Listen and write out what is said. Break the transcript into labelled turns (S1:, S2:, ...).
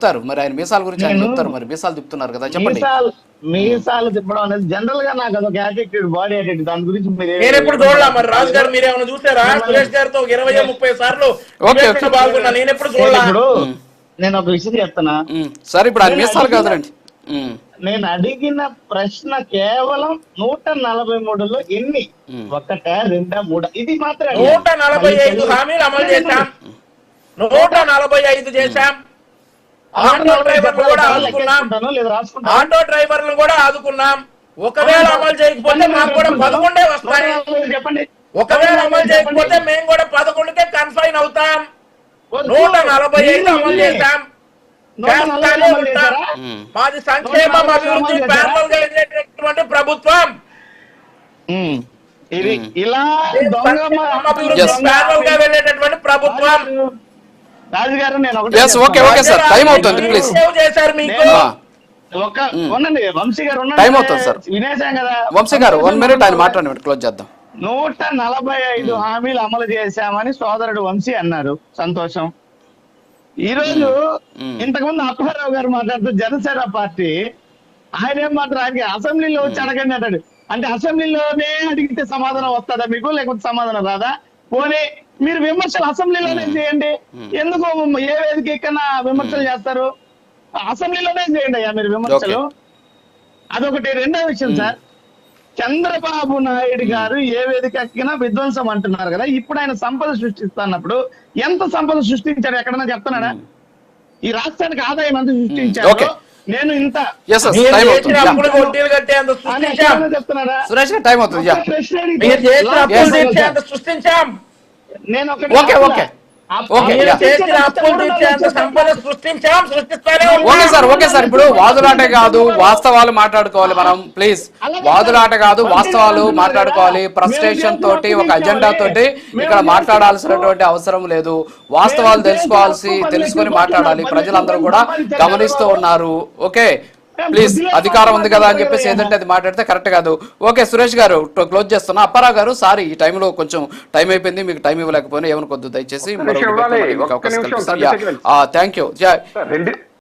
S1: చెప్తారు మరి ఆయన మీసాల గురించి ఆయన చెప్తారు. మరి మీసాలు తిప్పుతున్నారు కదా, చెప్పండి.
S2: మీసాలు తిప్పడం అనేది జనరల్ గా నాకు అదొక యాటిట్యూడ్, బాడీ యాటిట్యూడ్. దాని గురించి
S3: నేను ఎప్పుడు చూడలా. మరి రాజు గారు మీరేమైనా చూసారా? సురేష్ గారితో 20-30 సార్లు బాగున్నా, నేను ఎప్పుడు చూడలా.
S2: నేను ఒక విషయం చెప్తున్నా
S1: సరే, ఇప్పుడు ఆయన మీసాలు కాదురండి.
S2: నేను అడిగిన ప్రశ్న కేవలం 143లో ఎన్ని, ఒకటా రెండా మూడా, ఇది మాత్రం
S3: 145 హామీలు అమలు చేశాం, 145 చేశాం. ఆటో డ్రైవర్లు కూడా ఆదుకున్నాం, ఆటో డ్రైవర్లు కూడా ఆదుకున్నాం. ఒకవేళ అమలు చేయకపోతే మాకు కూడా 11 వస్తాయి.
S2: చెప్పండి,
S3: ఒకవేళ అమలు చేయకపోతే మేము కూడా 11కే కన్ఫైన్ అవుతాం. 145 అమలు చేశాం. మాది సంక్షేమం అభివృద్ధి ప్యారలల్ గా వెళ్ళేటటువంటి ప్రభుత్వం.
S2: ఇలా
S3: ప్యారలల్ గా వెళ్ళేటటువంటి ప్రభుత్వం.
S2: రాజుగారు నేను
S3: చేశారు మీకు
S2: వంశీ గారు వినేశాం కదా.
S1: వంశీ గారు 1 minute ఆయన మాట్లాడండి, క్లోజ్ చేద్దాం.
S2: 145 హామీలు అమలు చేశామని సోదరుడు వంశీ అన్నారు, సంతోషం. ఈ రోజు ఇంతకుముందు అప్పారావు గారు మాట్లాడుతూ జనసేన పార్టీ ఆయన ఏం మాట్లాడు, ఆయనకి అసెంబ్లీలో వచ్చి అడగండి అంటాడు. అంటే అసెంబ్లీలోనే అడిగితే సమాధానం వస్తుందా మీకు, లేకపోతే సమాధానం రాదా? పోనీ మీరు విమర్శలు అసెంబ్లీలోనే చేయండి, ఎందుకు ఏ వేదిక ఎక్కడన్నా విమర్శలు చేస్తారు? అసెంబ్లీలోనే చేయండి అయ్యా మీరు విమర్శలు. అదొకటి. రెండో విషయం సార్, చంద్రబాబు నాయుడు గారు ఏ వేదిక ఎక్కినా విధ్వంసం అంటున్నారు కదా. ఇప్పుడు ఆయన సంపద సృష్టిస్తున్నప్పుడు ఎంత సంపద సృష్టించాడు ఎక్కడన్నా చెప్తున్నాడా? ఈ రాష్ట్రానికి ఆదాయం ఎంత సృష్టించాడు? నేను ఇంత చెప్తున్నాడా?
S3: సృష్టించాం.
S2: నేను
S1: ఓకే సార్, ఇప్పుడు వాదులాట కాదు, వాస్తవాలు మాట్లాడుకోవాలి మనం. ప్లీజ్, వాదులాట కాదు, వాస్తవాలు మాట్లాడుకోవాలి. ఫ్రస్ట్రేషన్ తోటి ఒక అజెండా తోటి ఇక్కడ మాట్లాడాల్సినటువంటి అవసరం లేదు. వాస్తవాలు తెలుసుకొని మాట్లాడాలి. ప్రజలందరూ కూడా గమనిస్తూ ఉన్నారు. ఓకే, ప్లీజ్, అధికారం ఉంది కదా అని చెప్పేసి ఏదంటే అది మాట్లాడితే కరెక్ట్ కాదు. ఓకే, సురేష్ గారు క్లోజ్ చేస్తున్నా. అప్పారావు గారు సారీ, ఈ టైంలో కొంచెం టైం అయిపోయింది, మీకు టైం ఇవ్వలేకపోయినా ఏమనుకోద్దు దయచేసి. Thank you.